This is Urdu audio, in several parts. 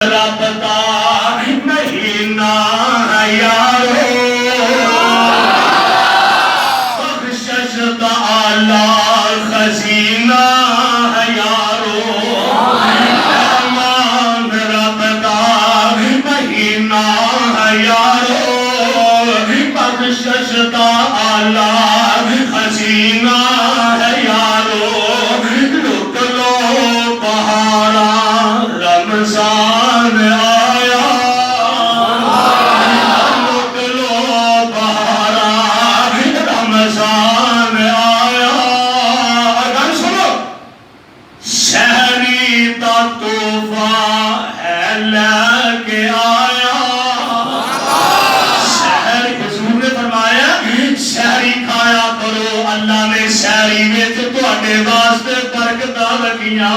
رب دا مہینہ یارو بخشش دا اعلی خزینہ یارو امان رب دا مہینہ یارو بخشش دا اعلی خزینہ یارو لٹ لو بہارا رمضان آیا لٹ لو بہارا رمضان آیا گل سنو شہری دا تحفہ ہے لے کے آیا شہری حضور نے فرمایا شہری کھایا کرو اللہ نے شہری میں تواڈے واسطے برکتاں رکھیاں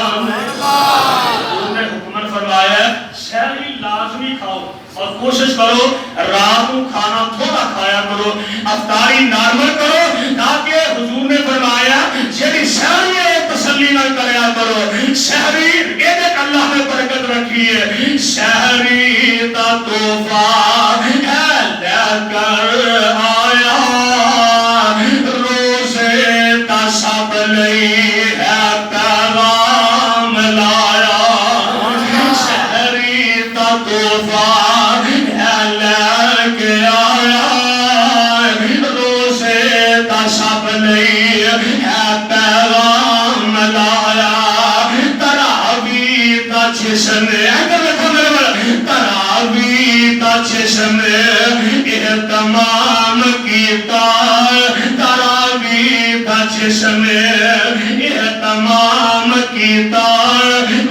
فرمایا شہری لازمی کھاؤ اور کوشش کرو رات کو کھانا تھوڑا کھایا کرو افطاری نارمل کرو تاکہ حضور نے فرمایا جیڑی شہری ہے تسلی نہ کریا کرو شہری ایک اللہ نے برکت رکھی ہے شہری دا تحفہ ہے لے کر آیا روزے دا سب لئی ہے پیغام لایا تحفہ ہے لے کے آیا روزے دا سب لئی ہے پیغام لایا تراویح دا جشن تراویح دا جشن اہتمام کیتا تراویح دا جشن اہتمام کیتا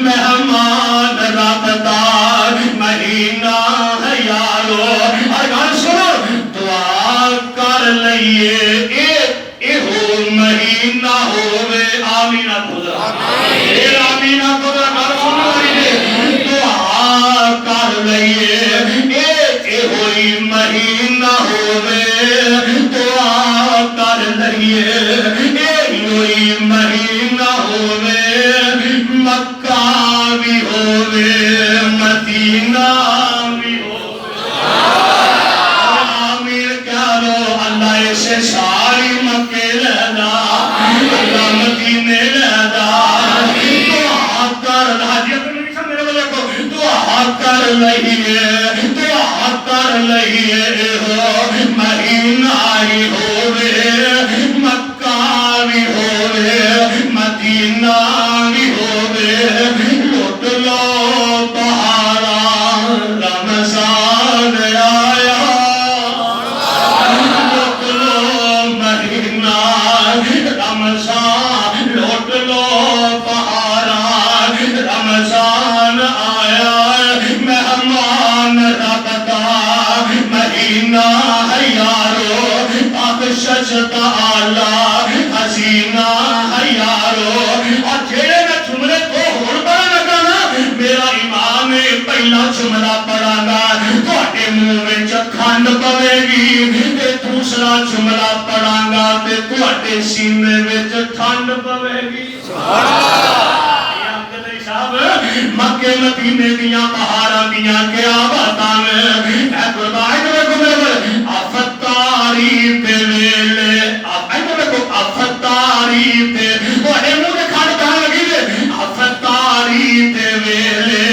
مہمان رب دا مہینہ ہے یارو اور گل سنو دعا کر لئیے اے ہو مہینہ ہووے آمین خدا آمین خدا گل سنو دعا کر لئیے اے ہوئی مہینہ ہووے دعا کر لئیے اے ہوئی مہینہ ہووے مکہ بھی ہووے مدینہ بھی ہووے آمین کہو اللہ اسے ساری مکے لہدا اللہ مدینے لہدا دعا کر دعا کر لئیے دعا کر لئیے ہو مہینہ ہی ہووے مکہ بھی ہووے مدینہ بھی ہووے لٹ لو بہارا رمضان آیا لٹ لو مہینہ رمضان لٹ لو بہارا رمضان آیا مہمان رب دا مہینہ ہے یارو بخشش دا اعلی خزینہ ہے یارو اور جیڑے میں جملے کو ہون پڑھا لگا نا میرا ایمان ہے پہلا جملہ پڑھا گا تواڈے منہ وچ کھنڈ پوے گی تے دوسرا جملہ پڑھا گا تے تواڈے سینے وچ ٹھنڈ پوے گی سبحان اللہ مکے مدینے دیاں بہاراں دیاں کیا باتاں اے قربان دیکھو میرے افطاری تے ویلے دیکھو افطاری تے تواڈے منہ تے کھڑ کہاں لگی دے افطاری تے ویلے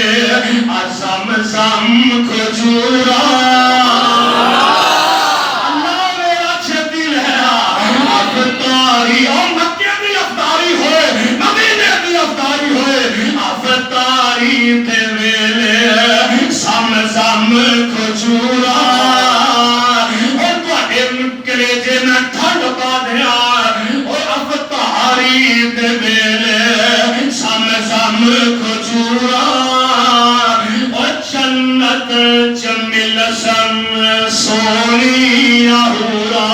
زم زم کھجورا اللہ میرا چھتی لہرا افطاری اور مکے دی افطاری ہوئے مدینے دی افطاری ہوئے افطاری تے ویلے زم زم کھجورا اور تواڈے کلیجے میں ٹھنڈ پا دیا اور افطاری تے ویلے زم زم کھجورا اور جنت جمیل سن سونی آہورا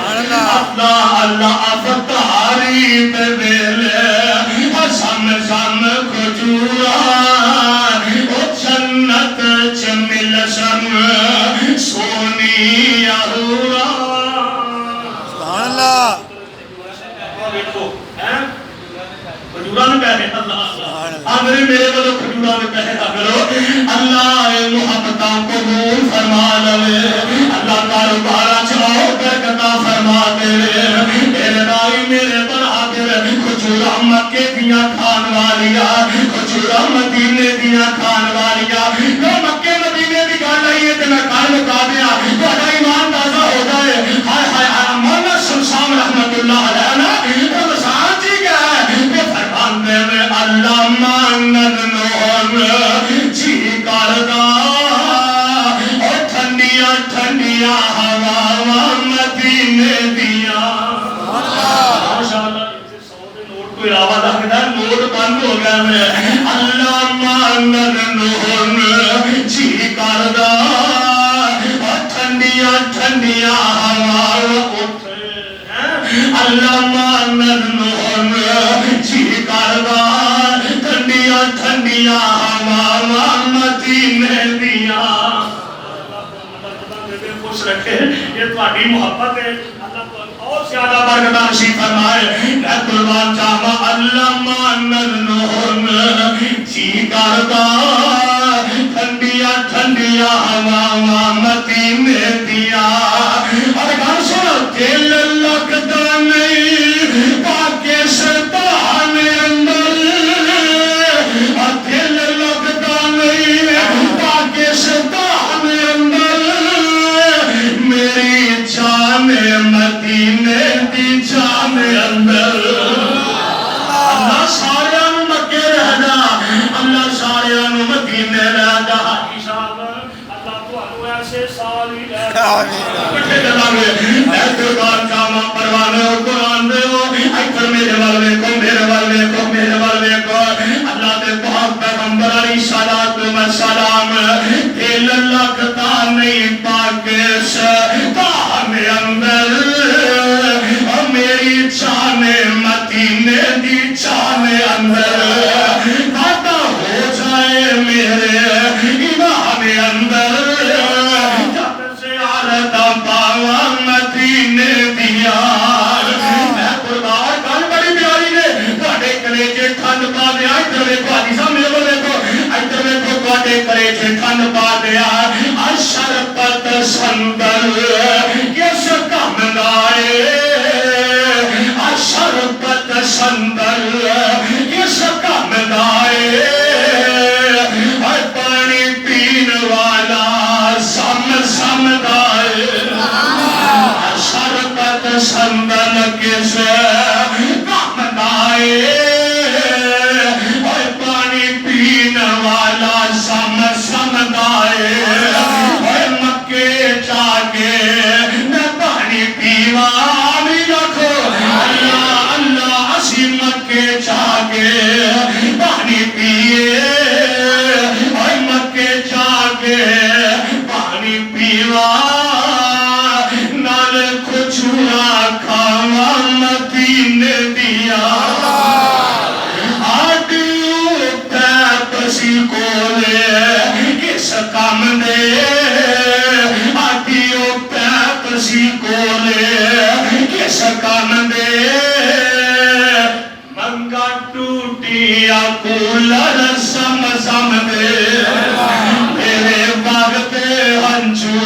اللہ اللہ افطاری تے ویلے زم زم کھجورا اور جنت جمیل سن سونی آہورا سبحان اللہ کھجوراں دے پیسے اللہ آمرے میرے بلو کھجوراں دے پیسے کرو اللہ محبتاں قبول فرما لے اللہ کاروباراں چاہو برکتاں فرما دے میرے بھائی میرے برادر کھجوراں مکے دیاں کھان والیا کھجوراں مدینے دیاں کھان والیا جو مکے مدینے دی گل آئی ہے تے میں کل مکا دیا تہاڈا ایمان تازہ ہو جائے ہائے ہائے مولانا شمشام رحمت اللہ علیہ نا رمضان جی کیا ہے وہ فرماندے میں اللہ مانن نور جی کردا او ٹھنڈیاں ٹھنڈیاں ہواواں مدینے دیاں ماشاءاللہ کوئی علاوہ لگتا ہے نوٹ بند ہو گیا میں اللہ مانن نور جی کردا ٹھنڈیاں ٹھنڈیاں ہواواں اللہ مانن نور جی کردا ٹھنڈیاں ٹھنڈیاں ہواواں مدینے دیاں خوش رکھے یہ تہاڈی محبت ہے اور زیادہ برکتاں نصیب فرمائے میں قربان جاواں اللہ مانن نور جی کردا ٹھنڈیاں ٹھنڈیاں ہواواں مدینے دیاں اور گل سن دل لگدا نہیں پاکستان اندر دل لگدا نہیں پاکستان اندر میری جان مدینے دی جان اندر اللہ سارے نو مکے رہ جا اللہ سارے نو مدینے رہ جا حاجی صاحب اللہ تانوں ایسے سال ہی لے کٹھے چلاوے اے قربان جاواں پروانے او قرآن دے او ادھر میرے ول ویکھو میرے ول ویکھو میرے ول ویکھو اللہ دے پاک پیغمبر علیہ الصلوۃ والسلام دل لگتا نہیں پاکستان اندر میری جان مدینے دی جان اندر وعدہ ہو جائے میرے ایمان اندر جب زیارتاں پاواں مدینے دیاں میں قربان گل بڑی پیاری نے تہاڈے کلیجے ٹھنڈ پا دیا ادھر ویکھو حاجی صاحب میرے کول ویکھو ادھر ویکھو تہاڈے کلیجے ٹھنڈ پا دیا اشربت سندر کس کم لائے اشربت سندر کس کم لائے پانی پین والا سم سم دائے اشربت سندر کس کم لائے پانی پین والا سم سم دائے مکے جا کے میں پانی پیواں بھی رکھو اللہ اللہ اسی مکے جا کے پانی پیے مکے جا کے پانی پیواں نال کھجوراں کھاواں مدینے دیاں پسی کولے کس کام دے آٹیو پسی کولے کس کام دے منگا ٹوٹیا کولر سم سم دے میرے وقت ہنچو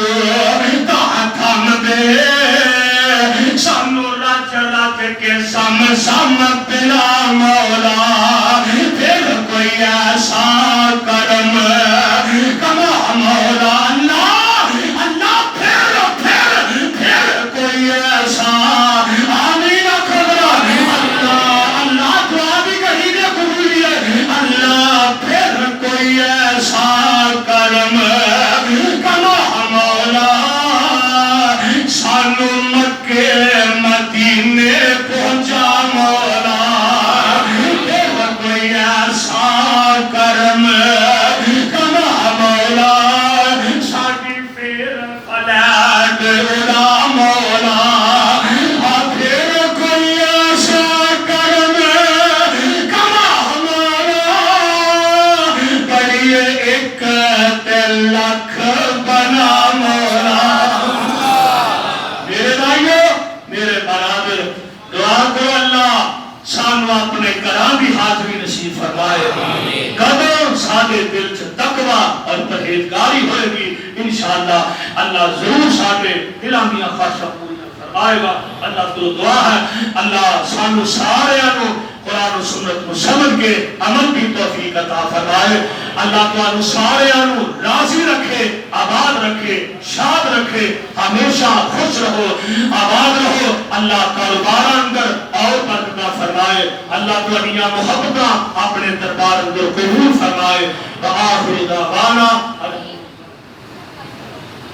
تا تھم دے سانو رچ رچ کے سم سم پلا مولا پھر کوئی ایسا کرم کما مولا اللہ اللہ پھر کوئی ایسا آمین خبر اللہ اللہ دعا بھی کہیں دے قبولی ہے اللہ پھر کوئی ایسا کرم کما مولا سانو مکے مدینے پہنچا مولا دی حاضری نصیب فرمائے کدوں ساڈے دل چ تقوی اور پرہیزگاری ہوئے گی انشاءاللہ اللہ ضرور ساڈے دلاں دیاں خواہشاں پوریاں فرمائے گا اللہ تو دعا ہے اللہ سانو سارے نو قرآن و سنت کو سمجھ کے عمل کی توفیق عطا فرمائے اللہ تعالیٰ سارے نو راضی رکھے آباد رکھے شاد رکھے ہمیشہ خوش رہو آباد رہو اللہ کاروبار اندر اور برکت فرمائے اللہ تعالیٰ محبت اپنے دربار اندر قبول فرمائے وآخر دعوانا